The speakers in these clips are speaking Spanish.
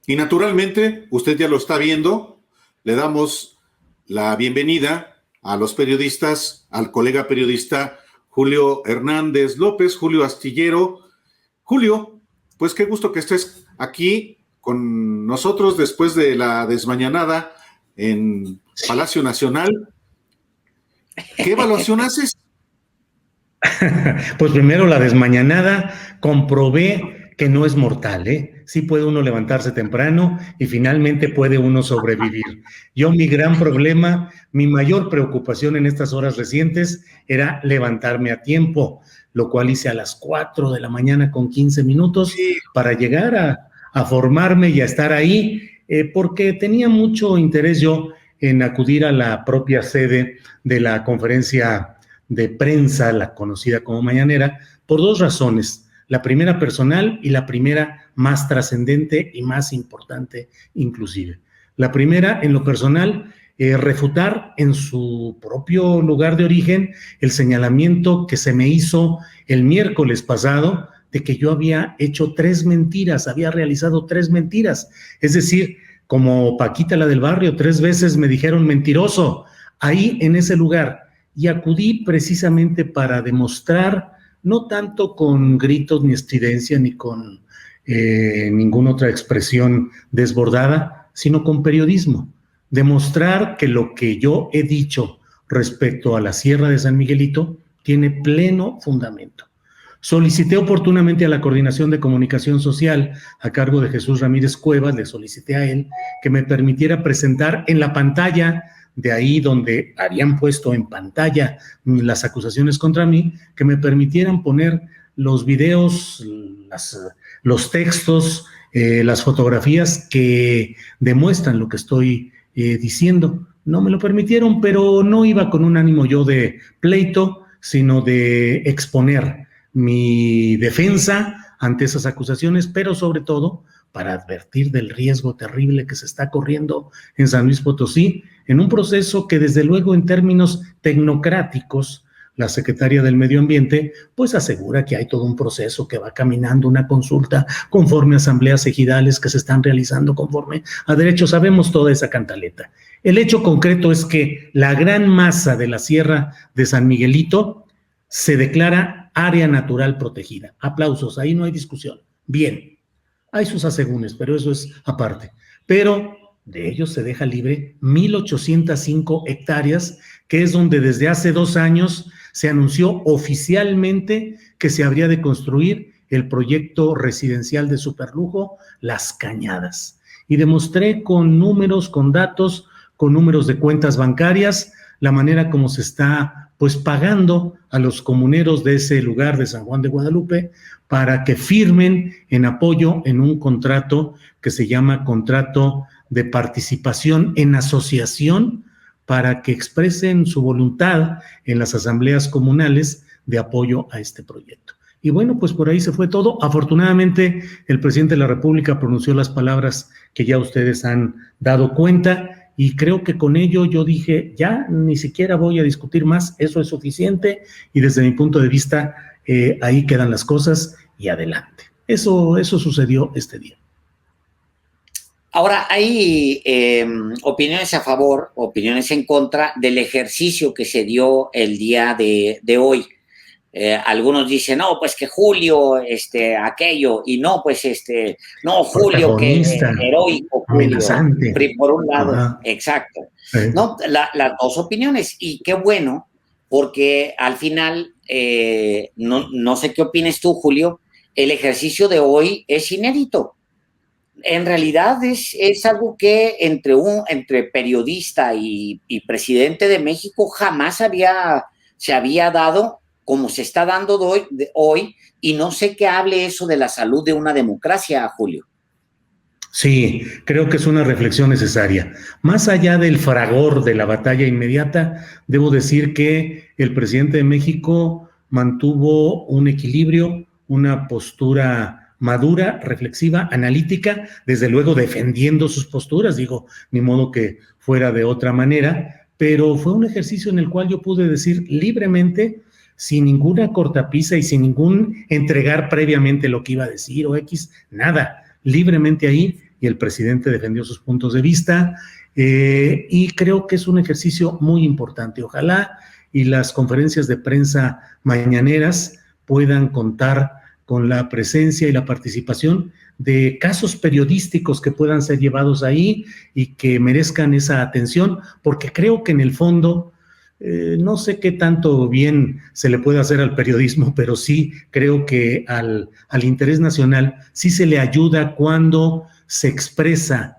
Y naturalmente, usted ya lo está viendo, le damos la bienvenida a los periodistas, al colega periodista Julio Hernández López, Julio Astillero. Julio, pues qué gusto que estés aquí con nosotros después de la desmañanada en Palacio Nacional. ¿Qué evaluación haces? Pues primero la desmañanada, comprobé que no es mortal, ¿eh? Sí puede uno levantarse temprano y finalmente puede uno sobrevivir. Yo mi gran problema, mi mayor preocupación en estas horas recientes era levantarme a tiempo, lo cual hice a las 4 de la mañana con 15 minutos Sí. para llegar a formarme y a estar ahí, porque tenía mucho interés yo en acudir a la propia sede de la conferencia de prensa, la conocida como Mañanera, por dos razones. La primera personal y la primera más trascendente y más importante inclusive. La primera, en lo personal, refutar en su propio lugar de origen el señalamiento que se me hizo el miércoles pasado de que yo había hecho 3 mentiras, había realizado 3 mentiras. Es decir, como Paquita la del barrio, 3 veces me dijeron mentiroso, ahí en ese lugar. Y acudí precisamente para demostrar, no tanto con gritos ni estridencia ni con ninguna otra expresión desbordada, sino con periodismo. Demostrar que lo que yo he dicho respecto a la Sierra de San Miguelito tiene pleno fundamento. Solicité oportunamente a la Coordinación de Comunicación Social a cargo de Jesús Ramírez Cuevas, le solicité a él que me permitiera presentar en la pantalla de ahí donde habían puesto en pantalla las acusaciones contra mí, que me permitieran poner los videos, los textos, las fotografías que demuestran lo que estoy diciendo. No me lo permitieron, pero no iba con un ánimo yo de pleito, sino de exponer mi defensa ante esas acusaciones, pero sobre todo para advertir del riesgo terrible que se está corriendo en San Luis Potosí, en un proceso que desde luego en términos tecnocráticos, la secretaria del Medio Ambiente, pues asegura que hay todo un proceso que va caminando, una consulta conforme a asambleas ejidales que se están realizando conforme a derechos. Sabemos toda esa cantaleta. El hecho concreto es que la gran masa de la Sierra de San Miguelito se declara área natural protegida. Aplausos, ahí no hay discusión. Bien, hay sus asegúnes, pero eso es aparte. Pero de ellos se deja libre 1,805 hectáreas, que es donde desde hace 2 años se anunció oficialmente que se habría de construir el proyecto residencial de superlujo Las Cañadas. Y demostré con números, con datos, con números de cuentas bancarias, la manera como se está pues pagando a los comuneros de ese lugar de San Juan de Guadalupe para que firmen en apoyo en un contrato que se llama contrato de participación en asociación para que expresen su voluntad en las asambleas comunales de apoyo a este proyecto. Y bueno, pues por ahí se fue todo. Afortunadamente, el presidente de la República pronunció las palabras que ya ustedes han dado cuenta y creo que con ello yo dije, ya ni siquiera voy a discutir más, eso es suficiente y desde mi punto de vista ahí quedan las cosas y adelante. Eso sucedió este día. Ahora, hay opiniones a favor, opiniones en contra del ejercicio que se dio el día de hoy. Algunos dicen, no, pues que Julio, aquello, y no, pues no, Julio, que heroico, Julio, por un lado, ajá. Exacto. Sí. No, las dos opiniones, y qué bueno, porque al final, no sé qué opines tú, Julio, el ejercicio de hoy es inédito. En realidad es algo que entre periodista y presidente de México jamás se había dado como se está dando hoy, y no sé qué hable eso de la salud de una democracia, Julio. Sí, creo que es una reflexión necesaria. Más allá del fragor de la batalla inmediata, debo decir que el presidente de México mantuvo un equilibrio, una postura madura, reflexiva, analítica, desde luego defendiendo sus posturas, digo, ni modo que fuera de otra manera, pero fue un ejercicio en el cual yo pude decir libremente, sin ninguna cortapisa y sin ningún entregar previamente lo que iba a decir o X, nada, libremente ahí, y el presidente defendió sus puntos de vista, y creo que es un ejercicio muy importante. Ojalá y las conferencias de prensa mañaneras puedan contar con la presencia y la participación de casos periodísticos que puedan ser llevados ahí y que merezcan esa atención, porque creo que en el fondo, no sé qué tanto bien se le puede hacer al periodismo, pero sí creo que al interés nacional sí se le ayuda cuando se expresa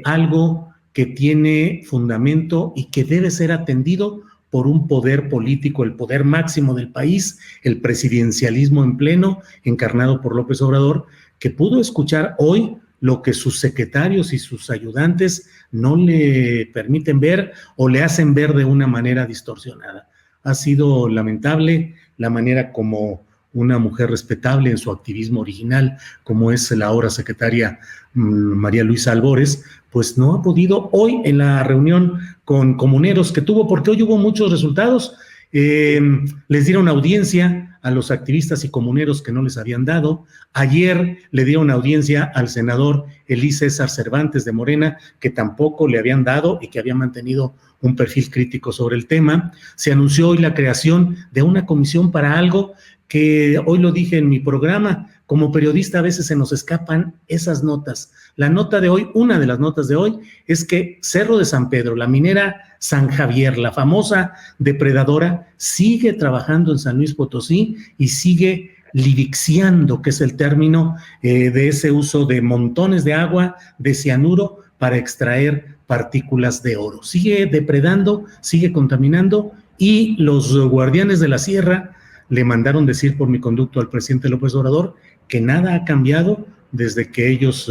algo que tiene fundamento y que debe ser atendido por un poder político, el poder máximo del país, el presidencialismo en pleno, encarnado por López Obrador, que pudo escuchar hoy lo que sus secretarios y sus ayudantes no le permiten ver o le hacen ver de una manera distorsionada. Ha sido lamentable la manera como una mujer respetable en su activismo original, como es la ahora secretaria María Luisa Albores, pues no ha podido hoy en la reunión con comuneros que tuvo, porque hoy hubo muchos resultados. Les dieron audiencia a los activistas y comuneros que no les habían dado. Ayer le dieron audiencia al senador Elí César Cervantes de Morena, que tampoco le habían dado y que había mantenido un perfil crítico sobre el tema. Se anunció hoy la creación de una comisión para algo que hoy lo dije en mi programa. Como periodista a veces se nos escapan esas notas. La nota de hoy, una de las notas de hoy, es que Cerro de San Pedro, la minera San Javier, la famosa depredadora, sigue trabajando en San Luis Potosí y sigue lixiviando, que es el término de ese uso de montones de agua, de cianuro, para extraer partículas de oro. Sigue depredando, sigue contaminando, y los guardianes de la sierra le mandaron decir por mi conducto al presidente López Obrador que nada ha cambiado desde que ellos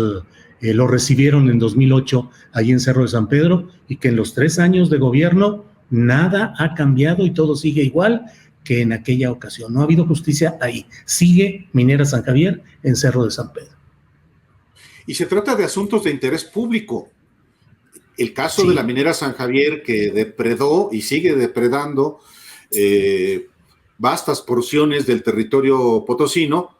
lo recibieron en 2008 allí en Cerro de San Pedro, y que en los 3 años de gobierno nada ha cambiado y todo sigue igual que en aquella ocasión. No ha habido justicia ahí. Sigue Minera San Javier en Cerro de San Pedro. Y se trata de asuntos de interés público. El caso de la minera San Javier, que depredó y sigue depredando vastas porciones del territorio potosino,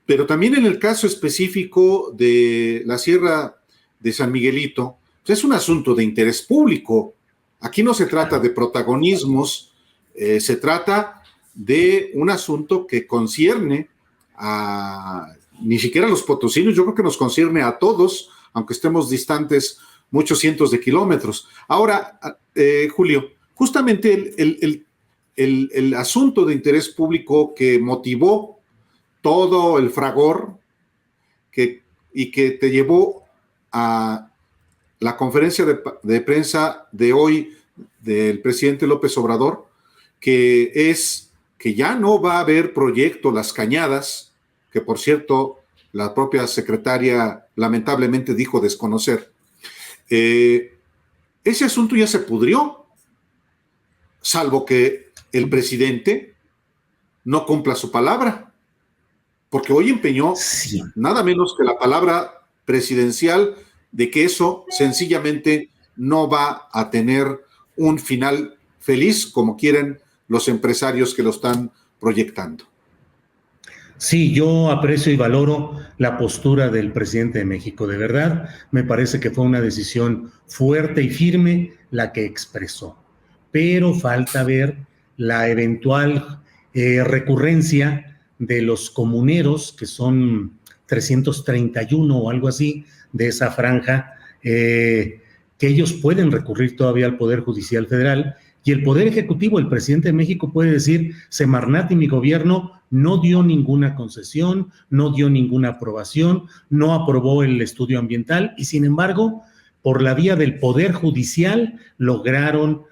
pero también en el caso específico de la Sierra de San Miguelito, pues es un asunto de interés público. Aquí no se trata de protagonismos, se trata de un asunto que concierne a ni siquiera a los potosinos, yo creo que nos concierne a todos, aunque estemos distantes muchos cientos de kilómetros. Ahora, Julio, justamente el asunto de interés público que motivó todo el fragor y que te llevó a la conferencia de prensa de hoy del presidente López Obrador, que es que ya no va a haber proyecto Las Cañadas, que por cierto la propia secretaria lamentablemente dijo desconocer. Ese asunto ya se pudrió, salvo que el presidente no cumpla su palabra, porque hoy empeñó nada menos que la palabra presidencial de que eso sencillamente no va a tener un final feliz como quieren los empresarios que lo están proyectando. Sí, yo aprecio y valoro la postura del presidente de México. De verdad, me parece que fue una decisión fuerte y firme la que expresó. Pero falta ver la eventual recurrencia de los comuneros, que son 331 o algo así, de esa franja, que ellos pueden recurrir todavía al Poder Judicial Federal, y el Poder Ejecutivo, el presidente de México, puede decir: Semarnat y mi gobierno no dio ninguna concesión, no dio ninguna aprobación, no aprobó el estudio ambiental, y sin embargo, por la vía del Poder Judicial, lograron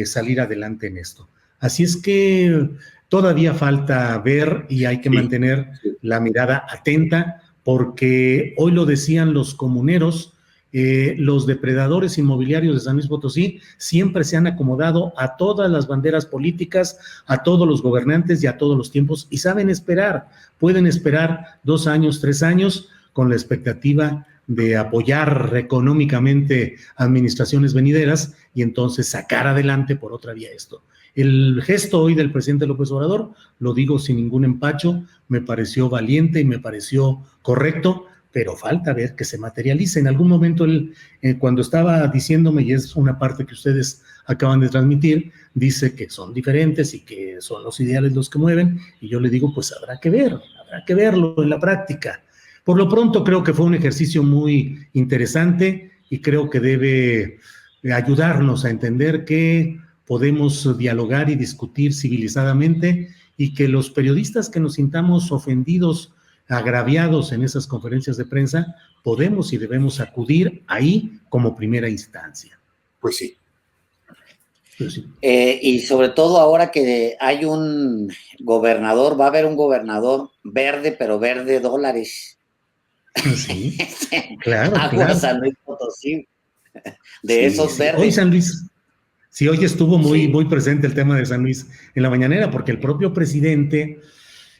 salir adelante en esto. Así es que todavía falta ver y hay que mantener la mirada atenta, porque hoy lo decían los comuneros, los depredadores inmobiliarios de San Luis Potosí siempre se han acomodado a todas las banderas políticas, a todos los gobernantes y a todos los tiempos, y saben esperar, pueden esperar 2 años, 3 años, con la expectativa de apoyar económicamente administraciones venideras y entonces sacar adelante por otra vía esto. El gesto hoy del presidente López Obrador, lo digo sin ningún empacho, me pareció valiente y me pareció correcto, pero falta ver que se materialice. En algún momento él, cuando estaba diciéndome, y es una parte que ustedes acaban de transmitir, dice que son diferentes y que son los ideales los que mueven, y yo le digo, pues habrá que verlo en la práctica. Por lo pronto creo que fue un ejercicio muy interesante y creo que debe ayudarnos a entender que podemos dialogar y discutir civilizadamente y que los periodistas que nos sintamos ofendidos, agraviados en esas conferencias de prensa, podemos y debemos acudir ahí como primera instancia. Pues sí. Pues sí. Y sobre todo ahora que hay un gobernador, va a haber un gobernador verde, pero verde dólares. Sí, claro, Agua claro. San Luis Potosí, de esos verdes. Hoy San Luis, sí, hoy estuvo muy presente el tema de San Luis en la mañanera, porque el propio presidente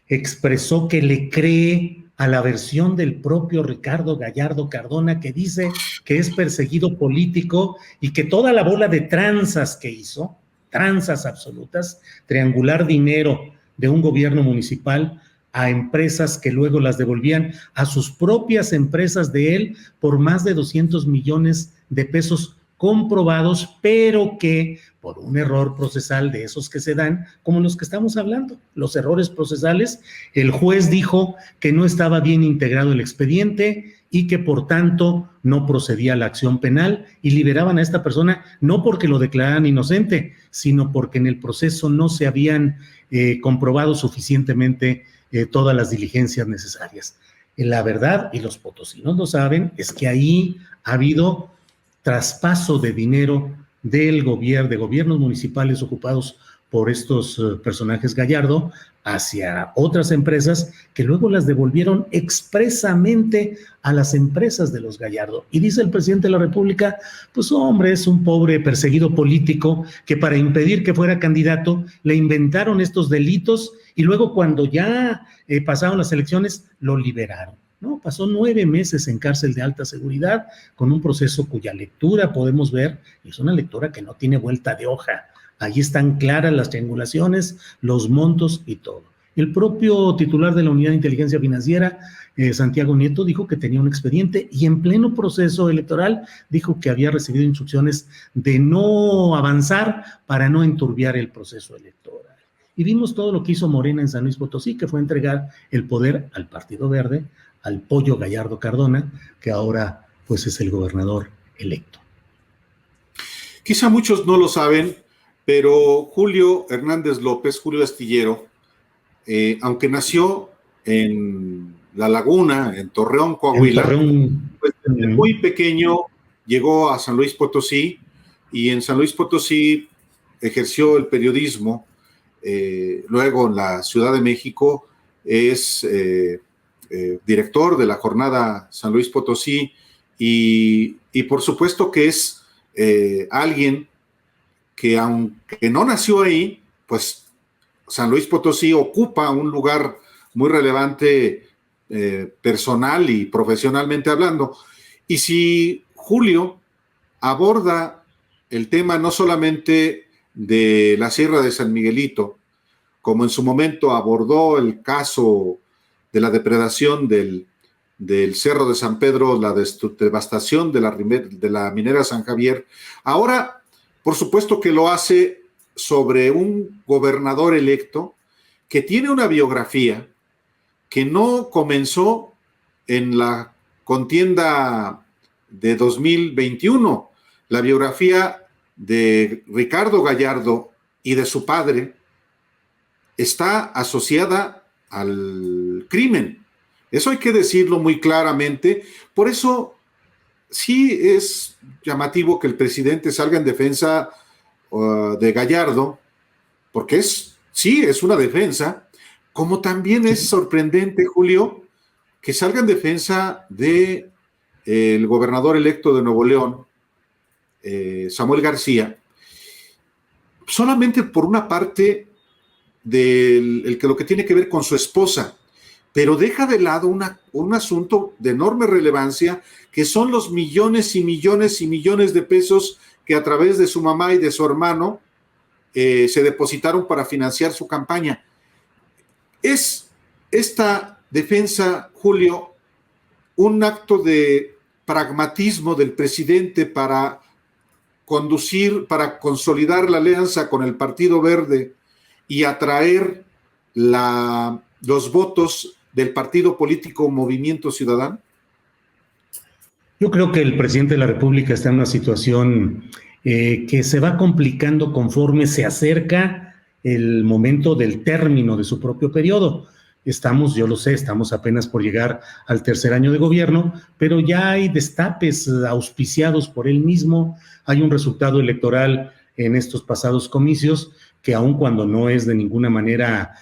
expresó que le cree a la versión del propio Ricardo Gallardo Cardona, que dice que es perseguido político y que toda la bola de tranzas que hizo, tranzas absolutas, triangular dinero de un gobierno municipal a empresas que luego las devolvían a sus propias empresas de él por más de 200 millones de pesos comprobados, pero que por un error procesal de esos que se dan, como los que estamos hablando, los errores procesales, el juez dijo que no estaba bien integrado el expediente y que por tanto no procedía la acción penal y liberaban a esta persona no porque lo declararan inocente, sino porque en el proceso no se habían comprobado suficientemente todas las diligencias necesarias. La verdad, y los potosinos lo saben, es que ahí ha habido traspaso de dinero de gobiernos municipales ocupados por estos personajes Gallardo hacia otras empresas que luego las devolvieron expresamente a las empresas de los Gallardo. Y dice el presidente de la República, pues hombre, es un pobre perseguido político que para impedir que fuera candidato le inventaron estos delitos y luego cuando ya pasaron las elecciones lo liberaron. No, pasó 9 meses en cárcel de alta seguridad con un proceso cuya lectura podemos ver, y es una lectura que no tiene vuelta de hoja. Ahí están claras las triangulaciones, los montos y todo. El propio titular de la Unidad de Inteligencia Financiera, Santiago Nieto, dijo que tenía un expediente y en pleno proceso electoral dijo que había recibido instrucciones de no avanzar para no enturbiar el proceso electoral. Y vimos todo lo que hizo Morena en San Luis Potosí, que fue entregar el poder al Partido Verde, al Pollo Gallardo Cardona, que ahora pues es el gobernador electo. Quizá muchos no lo saben, pero Julio Hernández López, Julio Astillero, aunque nació en La Laguna, en Torreón, Coahuila, pues desde muy pequeño llegó a San Luis Potosí y en San Luis Potosí ejerció el periodismo, luego en la Ciudad de México es director de la Jornada San Luis Potosí y por supuesto que es alguien que aunque no nació ahí, pues San Luis Potosí ocupa un lugar muy relevante personal y profesionalmente hablando. Y si Julio aborda el tema no solamente de la Sierra de San Miguelito, como en su momento abordó el caso de la depredación del Cerro de San Pedro, la devastación de la minera San Javier, ahora, por supuesto que lo hace sobre un gobernador electo que tiene una biografía que no comenzó en la contienda de 2021. La biografía de Ricardo Gallardo y de su padre está asociada al crimen. Eso hay que decirlo muy claramente. Por eso sí es llamativo que el presidente salga en defensa de Gallardo, porque sí es una defensa, como también es sorprendente, Julio, que salga en defensa de el gobernador electo de Nuevo León, Samuel García, solamente por una parte de lo que tiene que ver con su esposa, pero deja de lado un asunto de enorme relevancia, que son los millones y millones y millones de pesos que a través de su mamá y de su hermano se depositaron para financiar su campaña. Es esta defensa, Julio, un acto de pragmatismo del presidente para consolidar la alianza con el Partido Verde y atraer los votos del partido político Movimiento Ciudadano? Yo creo que el presidente de la República está en una situación que se va complicando conforme se acerca el momento del término de su propio periodo. Yo lo sé, estamos apenas por llegar al tercer año de gobierno, pero ya hay destapes auspiciados por él mismo. Hay un resultado electoral en estos pasados comicios que, aun cuando no es de ninguna manera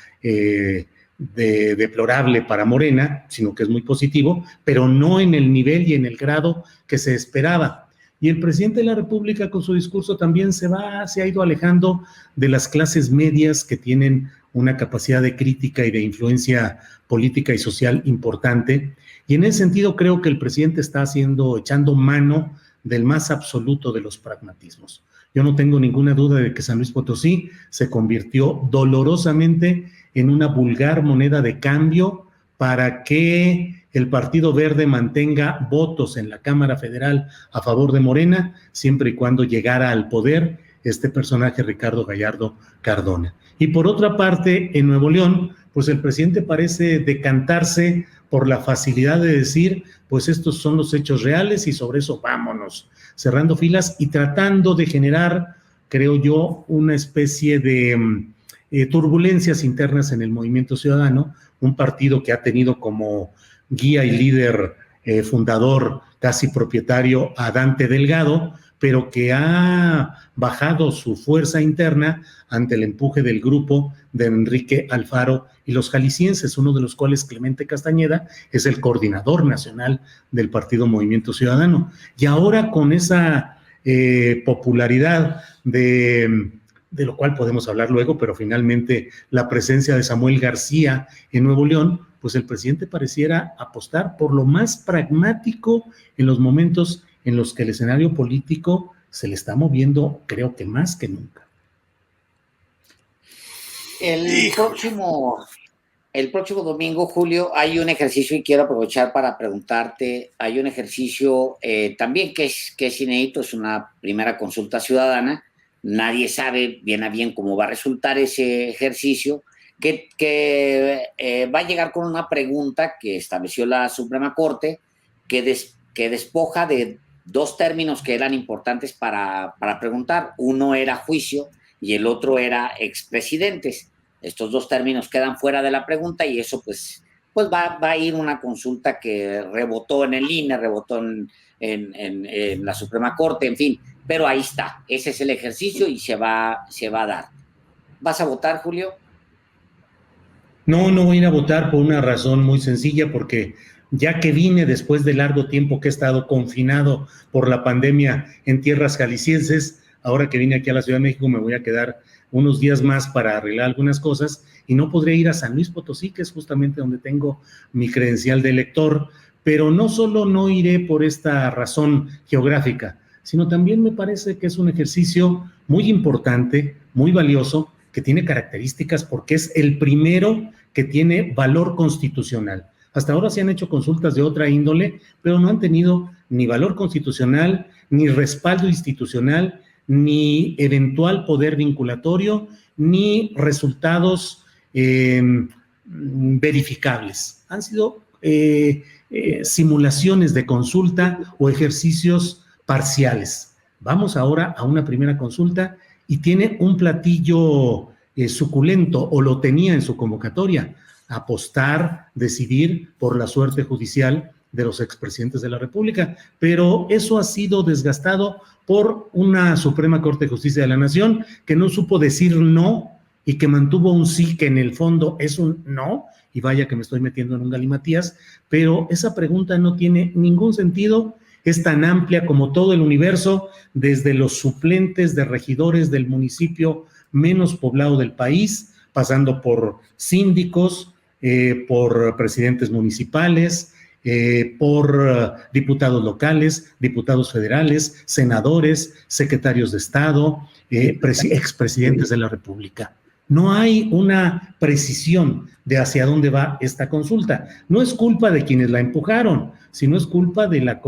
deplorable para Morena, sino que es muy positivo, pero no en el nivel y en el grado que se esperaba. Y el presidente de la República, con su discurso, también se ha ido alejando de las clases medias que tienen una capacidad de crítica y de influencia política y social importante. Y en ese sentido creo que el presidente está echando mano del más absoluto de los pragmatismos. Yo no tengo ninguna duda de que San Luis Potosí se convirtió dolorosamente en una vulgar moneda de cambio para que el Partido Verde mantenga votos en la Cámara Federal a favor de Morena, siempre y cuando llegara al poder este personaje, Ricardo Gallardo Cardona. Y por otra parte, en Nuevo León, pues el presidente parece decantarse por la facilidad de decir, pues estos son los hechos reales y sobre eso vámonos, cerrando filas y tratando de generar, creo yo, una especie de turbulencias internas en el Movimiento Ciudadano, un partido que ha tenido como guía y líder fundador, casi propietario, a Dante Delgado, pero que ha bajado su fuerza interna ante el empuje del grupo de Enrique Alfaro y los jaliscienses, uno de los cuales, Clemente Castañeda, es el coordinador nacional del Partido Movimiento Ciudadano. Y ahora, con esa popularidad de lo cual podemos hablar luego, pero finalmente la presencia de Samuel García en Nuevo León, pues el presidente pareciera apostar por lo más pragmático en los momentos en los que el escenario político se le está moviendo, creo que más que nunca. El próximo domingo, Julio, hay un ejercicio, y quiero aprovechar para preguntarte, hay un ejercicio también que es inédito, es una primera consulta ciudadana. Nadie sabe bien a bien cómo va a resultar ese ejercicio, que va a llegar con una pregunta que estableció la Suprema Corte, que despoja de dos términos que eran importantes para preguntar. Uno era juicio y el otro era expresidentes. Estos dos términos quedan fuera de la pregunta y eso pues va a ir una consulta que rebotó en el INE, rebotó en la Suprema Corte, en fin. Pero ahí está, ese es el ejercicio y se va a dar. ¿Vas a votar, Julio? No voy a ir a votar por una razón muy sencilla, porque ya que vine después de largo tiempo que he estado confinado por la pandemia en tierras jaliscienses, ahora que vine aquí a la Ciudad de México me voy a quedar unos días más para arreglar algunas cosas y no podré ir a San Luis Potosí, que es justamente donde tengo mi credencial de elector, pero no solo no iré por esta razón geográfica, sino también me parece que es un ejercicio muy importante, muy valioso, que tiene características porque es el primero que tiene valor constitucional. Hasta ahora se han hecho consultas de otra índole, pero no han tenido ni valor constitucional, ni respaldo institucional, ni eventual poder vinculatorio, ni resultados verificables. Han sido simulaciones de consulta o ejercicios parciales. Vamos ahora a una primera consulta y tiene un platillo suculento, o lo tenía en su convocatoria: apostar, decidir por la suerte judicial de los expresidentes de la República, pero eso ha sido desgastado por una Suprema Corte de Justicia de la Nación que no supo decir no y que mantuvo un sí que en el fondo es un no, y vaya que me estoy metiendo en un galimatías, pero esa pregunta no tiene ningún sentido. Es tan amplia como todo el universo, desde los suplentes de regidores del municipio menos poblado del país, pasando por síndicos, por presidentes municipales, por diputados locales, diputados federales, senadores, secretarios de Estado, expresidentes de la República. No hay una precisión de hacia dónde va esta consulta. No es culpa de quienes la empujaron, sino es culpa de la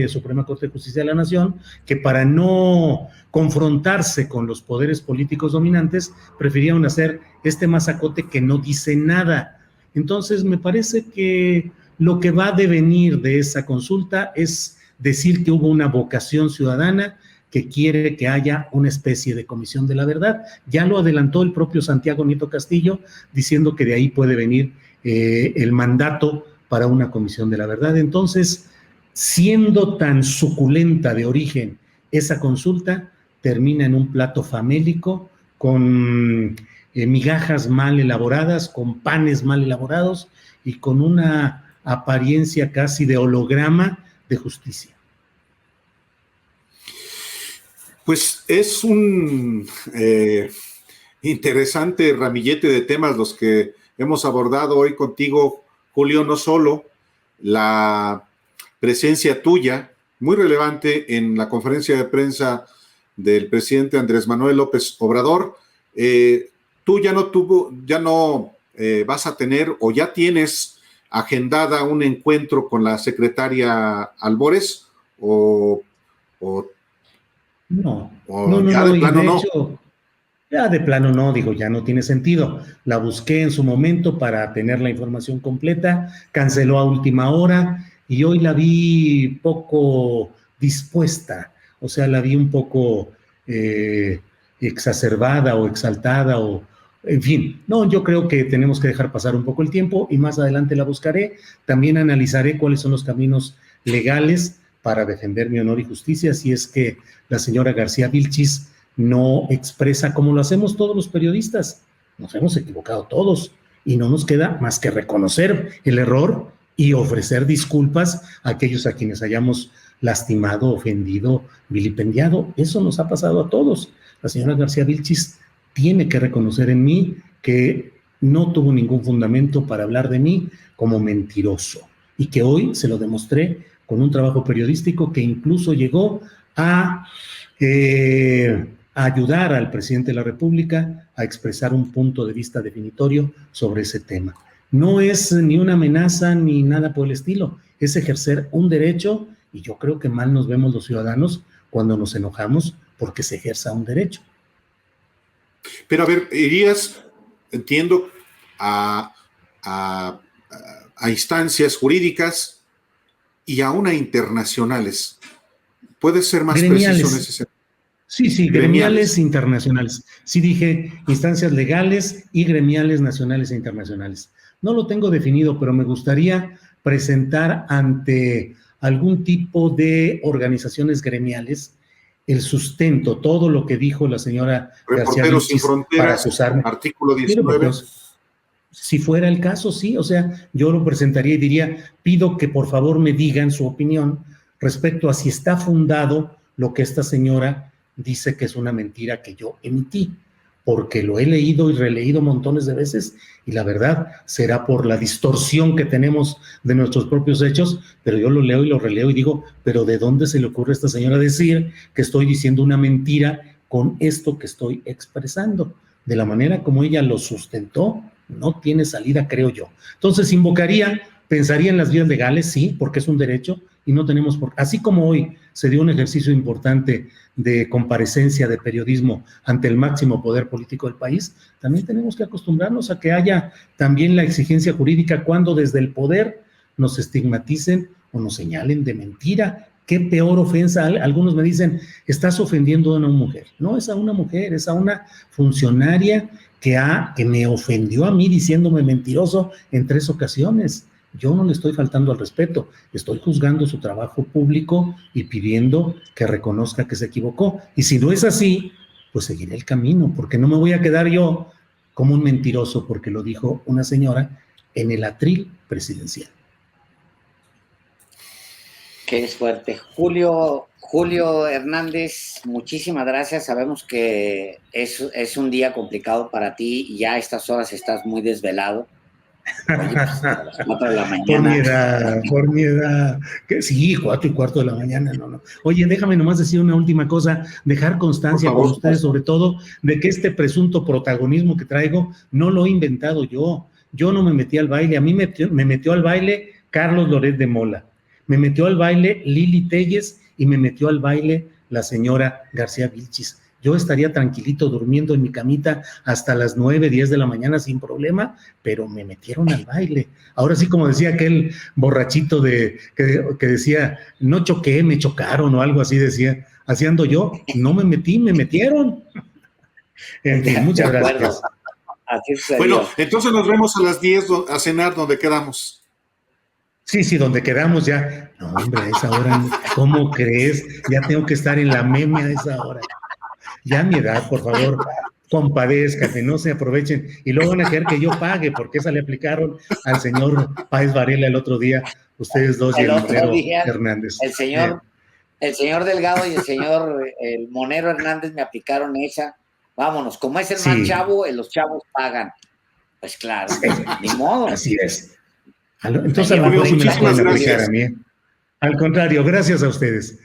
Suprema Corte de Justicia de la Nación, que para no confrontarse con los poderes políticos dominantes, prefirieron hacer este mazacote que no dice nada. Entonces, me parece que lo que va a devenir de esa consulta es decir que hubo una vocación ciudadana que quiere que haya una especie de comisión de la verdad. Ya lo adelantó el propio Santiago Nieto Castillo, diciendo que de ahí puede venir el mandato para una comisión de la verdad. Entonces, siendo tan suculenta de origen esa consulta, termina en un plato famélico con migajas mal elaboradas, con panes mal elaborados y con una apariencia casi de holograma de justicia. Pues es un interesante ramillete de temas los que hemos abordado hoy contigo, Julio. No solo la presencia tuya, muy relevante en la conferencia de prensa del presidente Andrés Manuel López Obrador. Tú ya no vas a tener o ya tienes agendada un encuentro con la secretaria Albores o No, ya de plano y de no. hecho, ya de plano no, digo, ya no tiene sentido. La busqué en su momento para tener la información completa, canceló a última hora y hoy la vi poco dispuesta, o sea, la vi un poco exacerbada o exaltada o, en fin, no, yo creo que tenemos que dejar pasar un poco el tiempo y más adelante la buscaré. También analizaré cuáles son los caminos legales para defender mi honor y justicia si es que la señora García Vilchis no expresa como lo hacemos todos los periodistas. Nos hemos equivocado todos y no nos queda más que reconocer el error y ofrecer disculpas a aquellos a quienes hayamos lastimado, ofendido, vilipendiado. Eso nos ha pasado a todos. La señora García Vilchis tiene que reconocer en mí que no tuvo ningún fundamento para hablar de mí como mentiroso y que hoy se lo demostré con un trabajo periodístico que incluso llegó a ayudar al presidente de la República a expresar un punto de vista definitorio sobre ese tema. No es ni una amenaza ni nada por el estilo, es ejercer un derecho y yo creo que mal nos vemos los ciudadanos cuando nos enojamos porque se ejerza un derecho. Pero a ver, irías, entiendo, a instancias jurídicas y aún a internacionales. ¿Puedes ser más preciso en ese sentido? Sí, gremiales internacionales. Sí dije instancias legales y gremiales nacionales e internacionales. No lo tengo definido, pero me gustaría presentar ante algún tipo de organizaciones gremiales el sustento, todo lo que dijo la señora García Reporteros Sin Fronteras, para acusarme. artículo 19. Si fuera el caso, sí, o sea, yo lo presentaría y diría, pido que por favor me digan su opinión respecto a si está fundado lo que esta señora dice que es una mentira que yo emití, porque lo he leído y releído montones de veces y la verdad será por la distorsión que tenemos de nuestros propios hechos, pero yo lo leo y lo releo y digo, pero ¿de dónde se le ocurre a esta señora decir que estoy diciendo una mentira con esto que estoy expresando? De la manera como ella lo sustentó, no tiene salida, creo yo. Entonces invocaría, pensaría en las vías legales, sí, porque es un derecho y no tenemos por... Así como hoy se dio un ejercicio importante de comparecencia de periodismo ante el máximo poder político del país, también tenemos que acostumbrarnos a que haya también la exigencia jurídica cuando desde el poder nos estigmaticen o nos señalen de mentira. Qué peor ofensa. Algunos me dicen, estás ofendiendo a una mujer. No es a una mujer, es a una funcionaria que me ofendió a mí diciéndome mentiroso en 3 ocasiones. Yo no le estoy faltando al respeto, estoy juzgando su trabajo público y pidiendo que reconozca que se equivocó. Y si no es así, pues seguiré el camino, porque no me voy a quedar yo como un mentiroso porque lo dijo una señora en el atril presidencial. Qué fuerte. Julio Hernández, muchísimas gracias. Sabemos que es un día complicado para ti y ya a estas horas estás muy desvelado. Oye, pues a las 4 de la mañana. Por mi edad. Que sí, 4:15 de la mañana, no. Oye, déjame nomás decir una última cosa, dejar constancia con ustedes, sobre todo, de que este presunto protagonismo que traigo no lo he inventado yo. Yo no me metí al baile, a mí me metió al baile Carlos Loret de Mola, me metió al baile Lili Telles y me metió al baile la señora García Vilchis. Yo estaría tranquilito durmiendo en mi camita hasta las 9, 10 de la mañana sin problema, pero me metieron al baile. Ahora sí, como decía aquel borrachito que decía, no choqué, me chocaron o algo así decía. Así ando yo, no me metí, me metieron. En fin, muchas gracias. Así bueno, entonces nos vemos a las 10 a cenar donde quedamos. Sí, donde quedamos ya. No, hombre, a esa hora, ¿cómo crees? Ya tengo que estar en la meme a esa hora. Ya a mi edad, por favor, compadézcate, no se aprovechen. Y luego van a querer que yo pague, porque esa le aplicaron al señor Páez Varela el otro día, ustedes dos y el Monero Hernández. El señor Delgado y el Monero Hernández me aplicaron esa. Vámonos, como es el más chavo, los chavos pagan. Pues claro, ni modo. Así es. Entonces a lo mejor sí me las pueden aplicar a mí. Al contrario, gracias a ustedes.